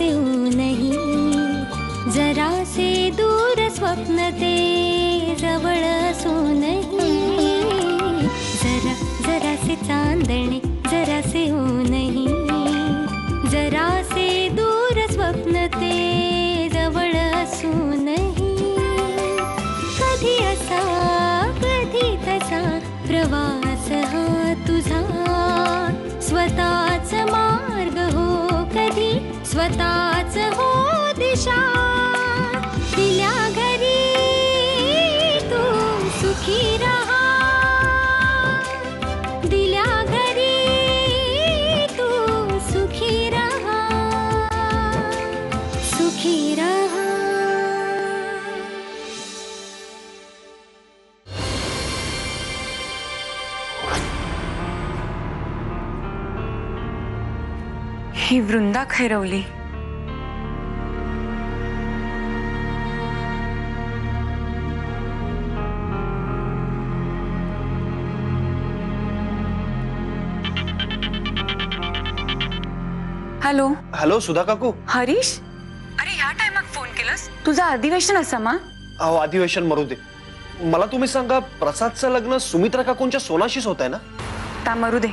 से नहीं, जरा से दूर स्वप्न ते जवळ नहीं, जरा जरा से चांदणे जरा से नहीं, जरा से दूर स्वप्न ते जवळ नहीं, कधी असा कधी तसा प्रवास हा तुझा, स्वतःच मार्ग हो कधी स्वतःच हो दिशा, दिल्या घरी तू सुखी रहा, दिल्या घरी तू सुखी रहा, सुखी रहा। ही वृंदा खैरवली। हॅलो हॅलो सुधा काकू। हरीश, अरे ह्या टायमात फोन केलंस? तुझं अधिवेशन असं मा? अहो अधिवेशन मरू दे, मला तुम्ही सांगा प्रसादचं लग्न सुमित्रा काकूंच्या सोनाशीच होत आहे ना? ता मरू दे,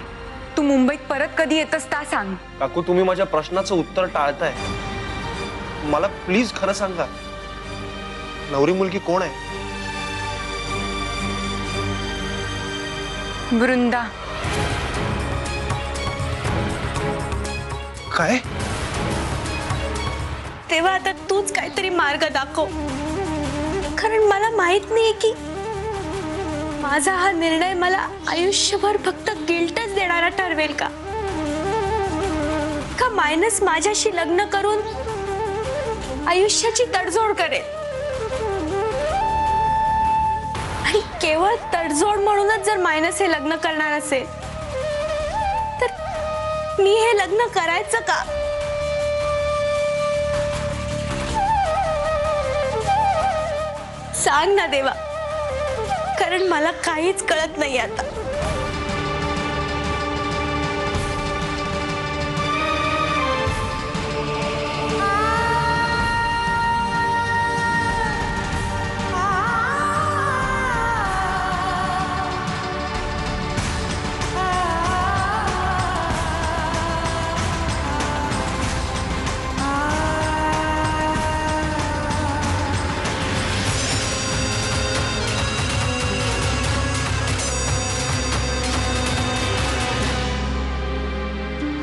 तू मुंबईत परत कधी येतस ता सांग। काकू तुम्ही माझ्या प्रश्नाचं उत्तर टाळताय, मला प्लीज खरं सांगा, नवरी मुलगी कोण आहे? वृंदा। काय? तेव्हा आता तूच काहीतरी मार्ग दाखव, कारण मला माहित नाही की माझा हा निर्णय मला आयुष्यभर फक्त गिल्टच देणारा ठरवेल का मायनस माझ्याशी लग्न करून आयुष्याची तडजोड करेल, आणि केवळ तडजोड म्हणूनच जर मायनस हे लग्न करणार असेल तर मी हे लग्न करायचं का? सांग ना देवा, कारण मला काहीच कळत नाही आता।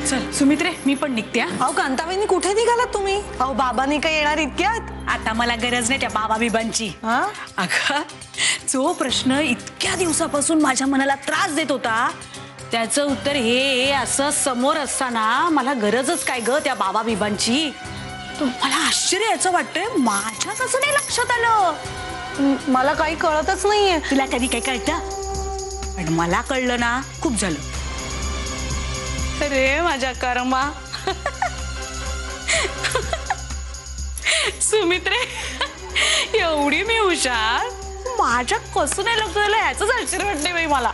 चल सुमित्रे, मी पण निघते। अहो कांताबाईंनी कुठे निघालात तुम्ही? अहो बाबांनी काय येणार इतक्यात? आता मला गरज नाही त्या बाबा बिबांची। अगं जो प्रश्न इतक्या दिवसापासून माझ्या मनाला त्रास देत होता त्याचं उत्तर हे असं समोर असताना मला गरजच काय ग त्या बाबा बिबांची? मला आश्चर्य याचं वाटतंय, माझ्याच असं नाही लक्षात आलं। मला काही कळतच नाहीये। तुला कधी काय कळतं? पण मला कळलं ना, खूप झालं। अरे माझ्या कर्मा, सुमित्रे एवढी मी हुशार, माझ्या कसं नाही लग्न झालं याचंच आश्चर्य वाटतंय बाई मला।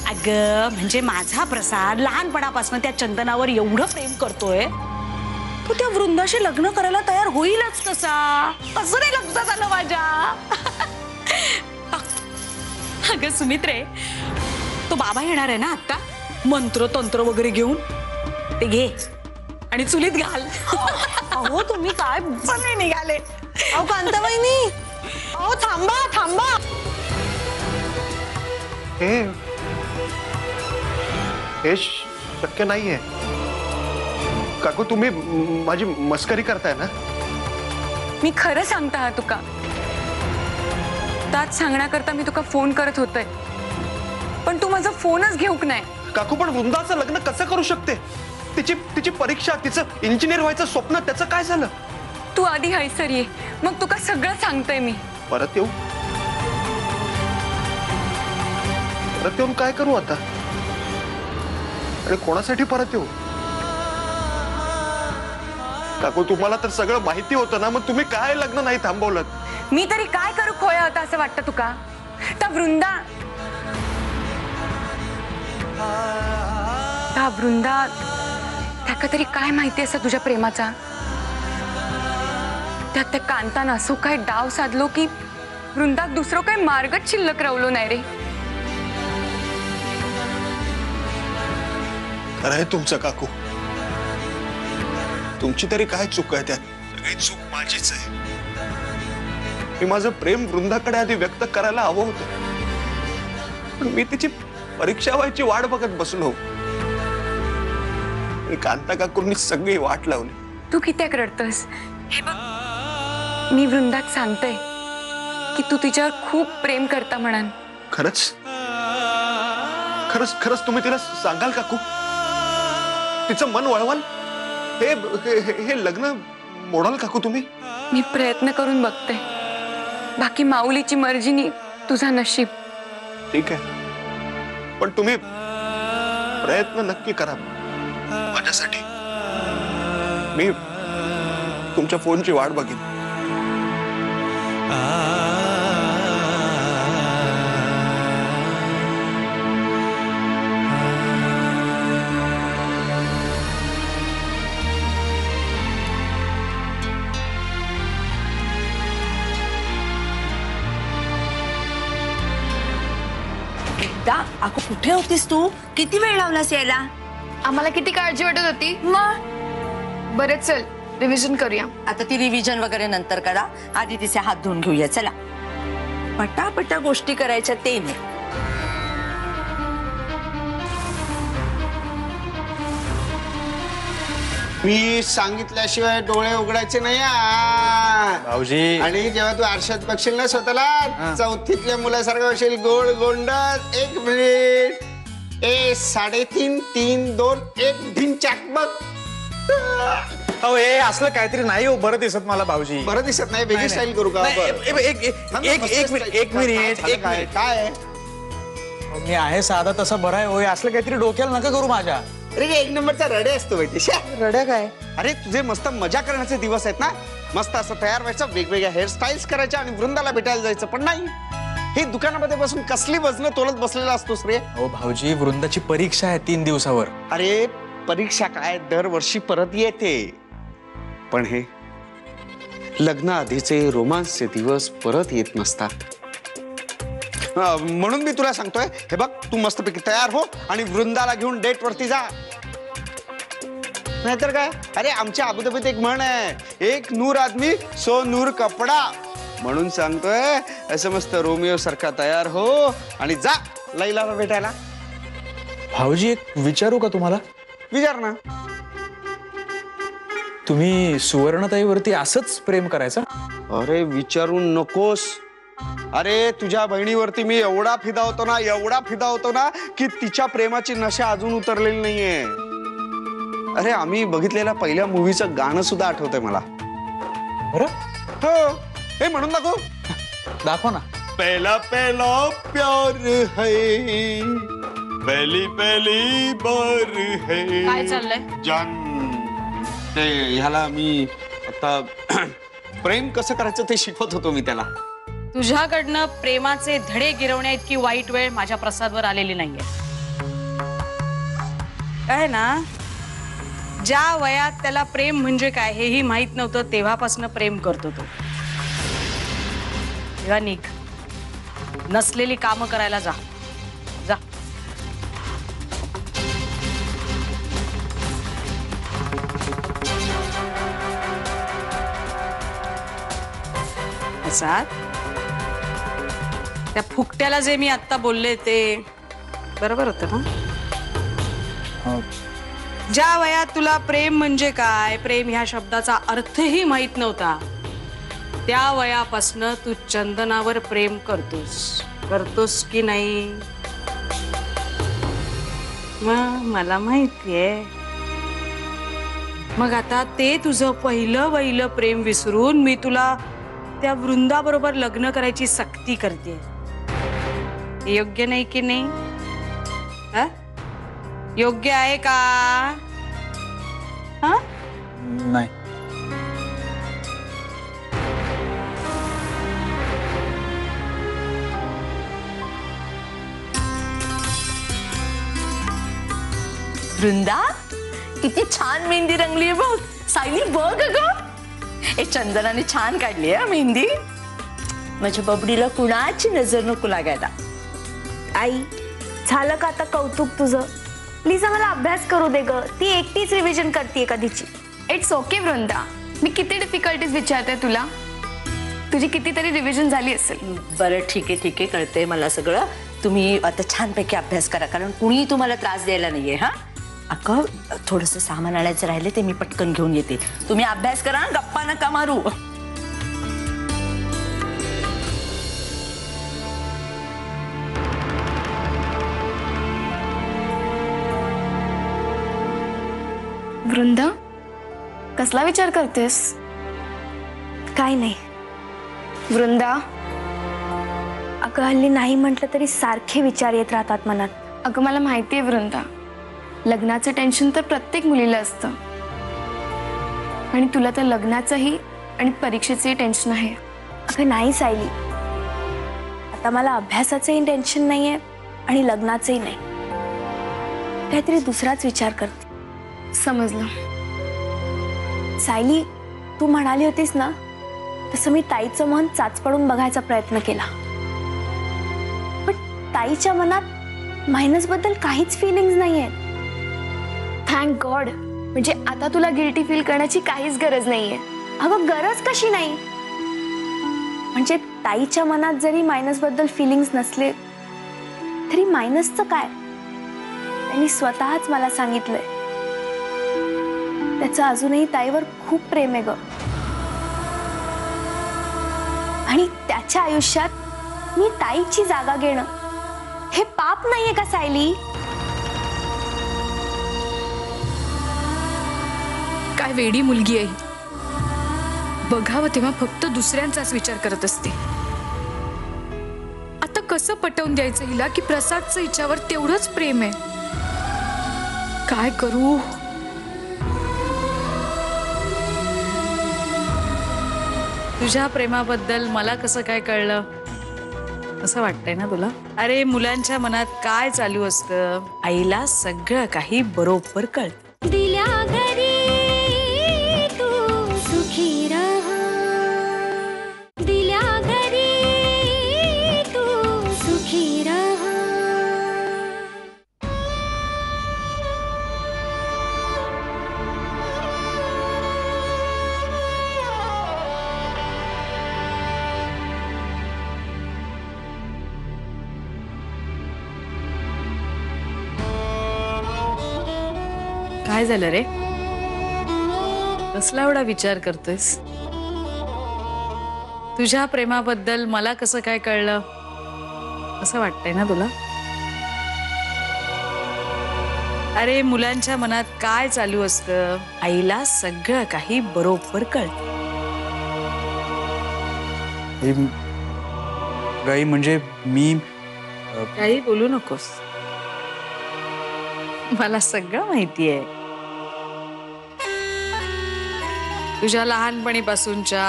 अगं म्हणजे माझा प्रसाद लहानपणापासून त्या चंदनावर एवढं प्रेम करतोय, तो त्या वृंदाशी लग्न करायला तयार होईलच कसा? कसं नाही लक्षात आलं माझ्या? अगं सुमित्रे, तो बाबा येणार आहे ना आता, मंत्र तंत्र वगैरे घेऊन, ते घे आणि चुलीत घाल। अहो तुम्ही काय पण नाही निघाले। अहो कांताबाईंनी, अहो थांबा थांबा। हे शक्य नाहीये काकू, तुम्ही माझी मस्करी करताय ना? मी खरं सांगता हा तुका, त्याच सांगण्याकरता मी तुका फोन करत होते, पण तू माझा फोनच घेऊक नाही। काकू पण वृंदाचं लग्न कसं करू शकते? तिची परीक्षा, तिचं इंजिनियर व्हायचं स्वप्न, त्याचं काय झालं? तू आधी हैसर ये, मग तुका सगळं सांगतोय मी। परत येऊ? परत येऊन काय करू आता? आणि कोणासाठी परत येऊ? काकू तुम्हाला तर सगळं माहिती होतं ना, मग तुम्ही काय लग्न नाही थांबवलं? मी तरी काय करू खोया होता असं वाटतं तुका? त्या वृंदा सारखा तरी काय माहिती असं तुझ्या प्रेमाचा? त्यात त्या कांतानं असो काय डाव साधलो की वृंदात दुसरं काय मार्गच शिल्लक रावलो नाही रे. अरे तुमचं काकू, तुमची तरी काय चूक आहे त्यात? सगळी चूक माझीच आहे. मी माझं प्रेम वृंदाकडे आधी व्यक्त करायला हवं होतं, पण मी तिची परीक्षा व्हायची वाट बघत बसलो. आणि कांता काकूंनी सगळी वाट लावली. तू कित्याक रडतस? हे बघ, मी वृंदात सांगते की तू तिच्यावर खूप प्रेम करता म्हणून. खरंच खरंच खरंच तुम्ही तिला सांगाल काकू? तिचं मन वळवाल? हे लग्न मोडाल काकू तुम्ही? मी प्रयत्न करून बघते. बाकी माऊलीची मर्जीनी तुझा नशीब. ठीक आहे, पण तुम्ही प्रयत्न नक्की करा माझ्यासाठी. मी तुमच्या फोनची वाट बघेन. अगं कुठे होतीस तू? किती वेळ लावलास यायला? आम्हाला किती काळजी वाटत होती. बरं चल रिव्हिजन करूया. आता ती रिव्हिजन वगैरे नंतर करा, आधी तिचे हात धुवून घेऊया. चला, पटापटा गोष्टी करायच्या ते नाही. मी सांगितल्याशिवाय डोळे उघडायचे नाही भाऊजी. आणि जेव्हा तू आरशात बघशील ना स्वतःला, चौथीतल्या मुलासारखं होशील. गोड गोंडस. 1 मिनिट. 3.5 3 2 1 ढिंचाक बघ. अहो हे असलं काहीतरी नाही हो बरं दिसत मला भाऊजी. बरं दिसत नाही? वेगळी स्टाईल करू का? एक मिनिट. काय मी आहे साधा तसा बरा आहे. होय असलं काहीतरी डोक्याला नका करू माझ्या. अरे 1 नंबरचा रडे असतो माहिती. रड्या काय? अरे तुझे मस्त मजा करण्याचे दिवस आहेत ना. मस्त असं तयार व्हायचं, वेगवेगळ्या हेअरस्टाईल्स करायच्या आणि वृंदाला भेटायला जायचं. पण नाही, हे दुकानामध्ये बसून कसली वजनं तोलत बसलेला असतोस रे. हो भाऊजी, वृंदाची परीक्षा आहे 3 दिवसावर. अरे परीक्षा काय दरवर्षी परत येते, पण हे लग्न आधीचे रोमांसचे दिवस परत येत नसतात. म्हणून मी तुला सांगतोय, हे बघ तू मस्तपैकी तयार हो आणि वृंदाला घेऊन डेट वरती जा. नाहीतर काय, अरे आमच्या अबुधाबीत एक म्हण आहे, 1 नूर आदमी 100 नूर कपडा. म्हणून सांगतोय असं मस्त रोमिओ सारखा तयार हो आणि जा लैलाला भेटायला. भाऊजी एक विचारू का तुम्हाला? विचार ना. तुम्ही सुवर्णताईवरती असंच प्रेम करायचं? अरे विचारू नकोस. अरे तुझ्या बहिणीवरती मी एवढा फिदा होतो ना की तिच्या प्रेमाची नशा अजून उतरलेली नाहीये. अरे आम्ही बघितलेल्या पहिल्या मूवीचं गाणं सुद्धा आठवतंय मला. बरं, हो, हे म्हणून दाखव. दाखवा ना. पहला पहला प्यार है, पहली पहली बार है. काय चाललंय? जान, ते ह्याला मी आता प्रेम कसं करायचं ते शिकवत होतो मी त्याला. तुझ्याकडनं प्रेमाचे धडे गिरवण्या इतकी वाईट वेळ माझ्या प्रसादवर आलेली नाहीये. काय ना, ज्या वयात त्याला प्रेम म्हणजे काय हेही माहित नव्हतं तेव्हापासून प्रेम करतो तो. तेव्हा निघ, नसलेली कामं करायला जा. जा. प्रसाद, त्या फुकट्याला जे मी आता बोलले ते बरोबर होतं ना? ज्या वयात तुला प्रेम म्हणजे काय, प्रेम ह्या शब्दाचा अर्थही माहित नव्हता, त्या वयापासनं तू चंदनावर प्रेम करतोस की नाही? मग मला माहितीये. मग आता ते तुझं पहिलं प्रेम विसरून मी तुला त्या वृंदाबरोबर लग्न करायची सक्ती करते. योग्य नाही की नाही? योग्य आहे का? हा? नाही. वृंदा, किती छान मेहंदी रंगली बघ सायली, बघ ग. ए चंदनाने छान काढली आहे मेहंदी. माझ्या बबडीला कुणाची नजर नको लागायला. आई झालं का आता कौतुक तुझं? प्लीज आम्हाला अभ्यास करू दे ग. ती एकटीच रिव्हिजन करते कधीची. इट्स ओके वृंदा, मी किती डिफिकल्टीज विचारते तुला. तुझी कितीतरी रिव्हिजन झाली असेल. बरं ठीक आहे कळतंय मला सगळं. तुम्ही आता छानपैकी अभ्यास करा, कारण कुणी तुम्हाला त्रास द्यायला नाहीये. हा अगं थोडंसं सामान आणायचं राहिले ते मी पटकन घेऊन येते. तुम्ही अभ्यास करा, गप्पा नका मारू. वृंदा, कसला विचार करतेस? काय नाही वृंदा, अगं हल्ली नाही म्हटलं तरी सारखे विचार येत राहतात मनात. अगं मला माहिती आहे वृंदा, लग्नाचं टेन्शन तर प्रत्येक मुलीला असतं आणि तुला तर लग्नाचंही आणि परीक्षेचंही टेन्शन आहे. अगं नाही सायली, आता मला अभ्यासाचंही टेन्शन नाहीये आणि लग्नाचंही नाही. काहीतरी दुसराच विचार करते. समजलं. सायली, तू म्हणाली होतीस ना तसं मी ताईचं मन चाचपडून बघायचा प्रयत्न केला, पण ताईच्या मनात मायनस बद्दल काहीच फिलिंग्स नाहीये. Thank God. म्हणजे आता तुला गिल्टी फील करण्याची काहीच गरज नाहीये. अगं गरज कशी नाही? म्हणजे ताईच्या मनात जरी मायनस बद्दल फिलिंग्स नसले तरी मायनसचं काय? त्यांनी स्वतःच मला सांगितलंय त्याचं अजूनही ताईवर खूप प्रेम आहे ग. आणि त्याच्या आयुष्यात मी ताईची जागा घेणं हे पाप नाहीये का सायली? काय वेडी मुलगी आहे. बघावं तेव्हा फक्त दुसऱ्यांचाच विचार करत असते. आता कसं पटवून द्यायचं हिला की प्रसादचं हिच्यावर तेवढंच प्रेम आहे? काय करू? तुझ्या प्रेमाबद्दल मला कसं काय कळलं असं वाटतंय ना तुला? अरे मुलांच्या मनात काय चालू असतं आईला सगळं काही बरोबर कळतं. दिल्या घरी तू सुखी रहा, दिल्या घरी तू सुखी रहा. काय झालं रे? कसला एवढा विचार करतोयस? तुझ्या प्रेमाबद्दल मला कसं काय कळलं असं वाटतंय ना तुला? अरे मुलांच्या मनात काय चालू असतं आईला सगळं काही बरोबर कळतं. गाई म्हणजे मी काही बोलू नकोस, मला सगळं माहिती आहे. तुझ्या लहानपणीपासूनच्या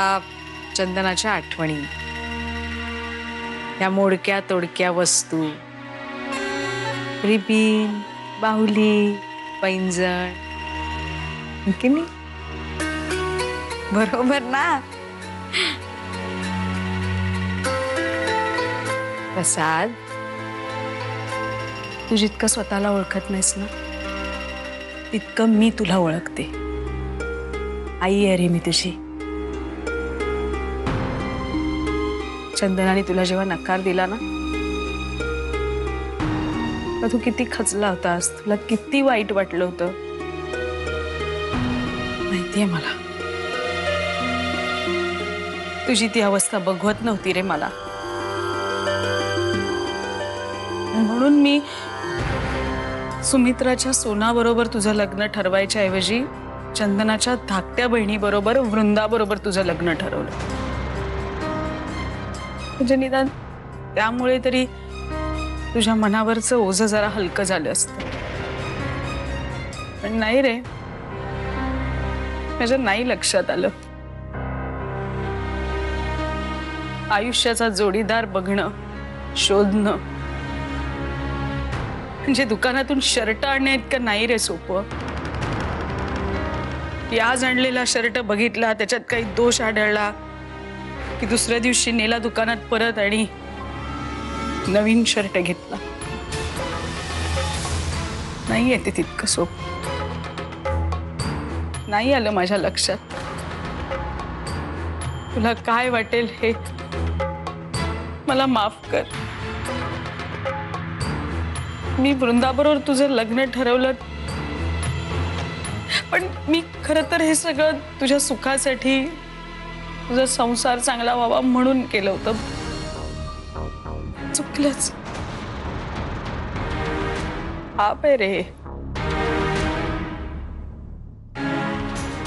चंदनाच्या आठवणी, या मोडक्या तोडक्या वस्तू, रिबीन, बाहुली, पैंजण, की नाही? बरोबर ना? प्रसाद, तू जितकं स्वतःला ओळखत नाहीस ना तितकं मी तुला ओळखते. आई आहे रे मी तुझी. चंदनाने तुला जेव्हा नकार दिला ना तर तू किती खचला होतास, तुला किती वाईट वाटलं होतं माहितीये मला. तुझी ती अवस्था बघवत नव्हती रे मला, म्हणून मी सुमित्राच्या सोनाबरोबर तुझं लग्न ठरवायच्या ऐवजी चंदनाच्या धाकट्या बहिणीबरोबर वृंदाबरोबर तुझं लग्न ठरवलं. म्हणजे निदान त्यामुळे तरी तुझ्या मनावरचं ओझं जरा हलकं झालं असतं. पण नाही रे, माझ्या नाही लक्षात आलं. आयुष्याचा जोडीदार बघणं, शोधणं म्हणजे दुकानातून शर्ट आणण्या इतकं नाही रे सोपं. की आज आणलेला शर्ट बघितला, त्याच्यात काही दोष आढळला की दुसऱ्या दिवशी नेला दुकानात परत आणि नवीन शर्ट घेतला. नाही येते तितकं सोप. नाही आलं माझ्या लक्षात. तुला काय वाटेल हे मला माफ कर. मी वृंदाबरोबर तुझं लग्न ठरवलं, पण मी खरं तर हे सगळं तुझ्या सुखासाठी, तुझा संसार चांगला व्हावा म्हणून केलं होतं. चुकलंच. पाप आहे रे.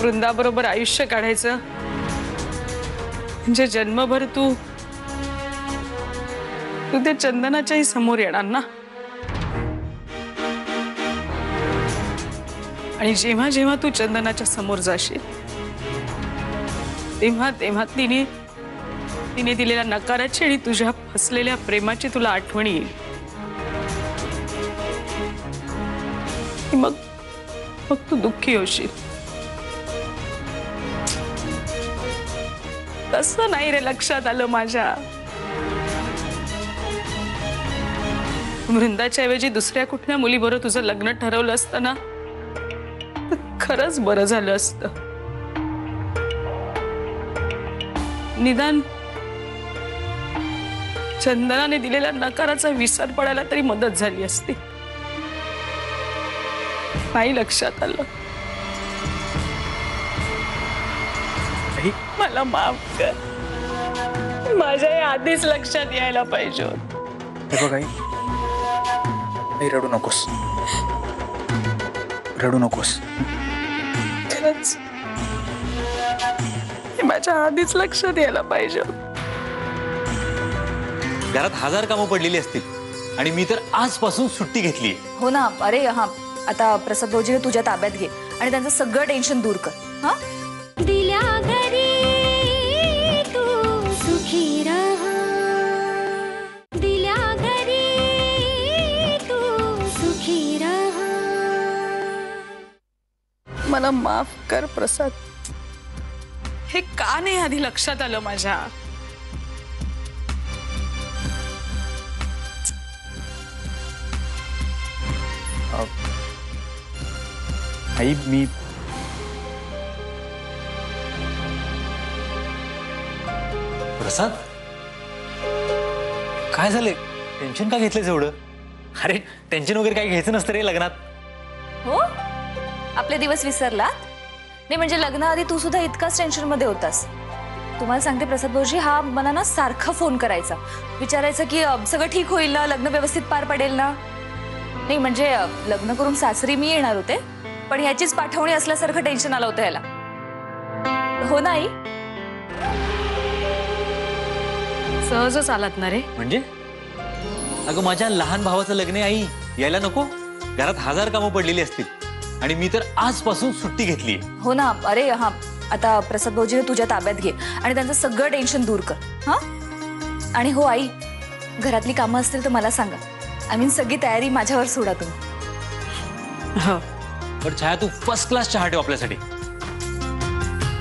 वृंदाबरोबर आयुष्य काढायचं म्हणजे जन्मभर तू त्या चंदनाच्याही समोर येणार ना. आणि जेव्हा जेव्हा तू चंदनाच्या समोर जाशील तेव्हा तेव्हा तिने दिलेल्या नकाराची आणि तुझ्या फसलेल्या प्रेमाची तुला आठवण येईल. मग तू दुःखी होशील. तसं नाही रे लक्षात आलं माझ्या. वृंदाच्या ऐवजी दुसऱ्या कुठल्या मुलीबरोबर तुझं लग्न ठरवलं असतं ना, तर खरंच बरं झालं असतं. निदान चंदनाने दिलेल्या नकाराचा विसर पडायला तरी मदत झाली असती. नाही लक्षात आलं. मला माफ कर. माझ्या आधीच लक्षात यायला पाहिजे होतं. हे बघ आई, रडू नकोस, रडू नकोस. खरंच माझ्या आधीच लक्षात यायला पाहिजे होतं. घरात 1000 कामं पडलेली असतील आणि मी तर आजपासून सुट्टी घेतली. हो ना. अरे हा, आता प्रसाद भाऊजी तुझ्या ताब्यात घे आणि त्यांचं सगळं टेन्शन दूर कर. हा, दिल्या घरी तू सुखी रहा. दिल्या घरी तू सुखी रहा. मला माफ कर प्रसाद. हे का नाही आधी लक्षात आलं माझ्या. आई मी प्रसाद, काय झालंय? टेन्शन का घेतलंयस एवढं? अरे टेन्शन वगैरे काय घ्यायचं नसतं रे लग्नात. हो, आपले दिवस विसरला नाही. म्हणजे लग्नाआधी तू सुद्धा इतकाच टेन्शन मध्ये होतास. तुम्हाला सांगते प्रसाद भाऊजी, हा मला ना सारखा फोन करायचा, विचारायचा की सगळं ठीक होईल ना, लग्न व्यवस्थित पार पडेल ना. नाही म्हणजे लग्न करून सासरी मी येणार होते, पण ह्याचीच पाठवणी असल्यासारखं टेन्शन आलं होतं याला. हो नाही, सहजच आलात ना रे. म्हणजे अगं माझ्या लहान भावाचं लग्न आहे आई, यायला नको? घरात 1000 कामं पडलेली असतील आणि मी तर आजपासून सुट्टी घेतली. हो ना. अरे हा, आता प्रसाद भाऊजी तुझ्या ताब्यात घे आणि त्यांचं सगळं टेन्शन दूर कर. हा, आणि हो आई, घरातली कामं असतील तर मला सांगा. आय मीन सगळी तयारी माझ्यावर सोडा तुम्ही. हो, पण छाया तू फर्स्ट क्लास चहा ठेव आपल्यासाठी.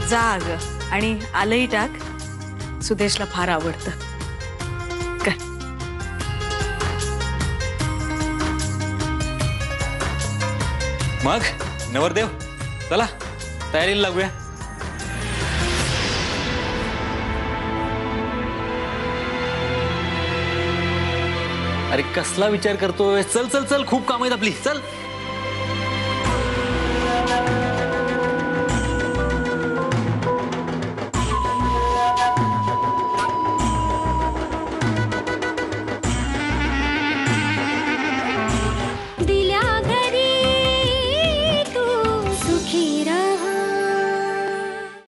जा अगं. आणि आलंही टाक, सुदेशला फार आवडतं. काय मग नवरदेव, चला तयारीला लागूया. अरे कसला विचार करतोय? चल चल चल, खूप काम आहेत आपली. चल.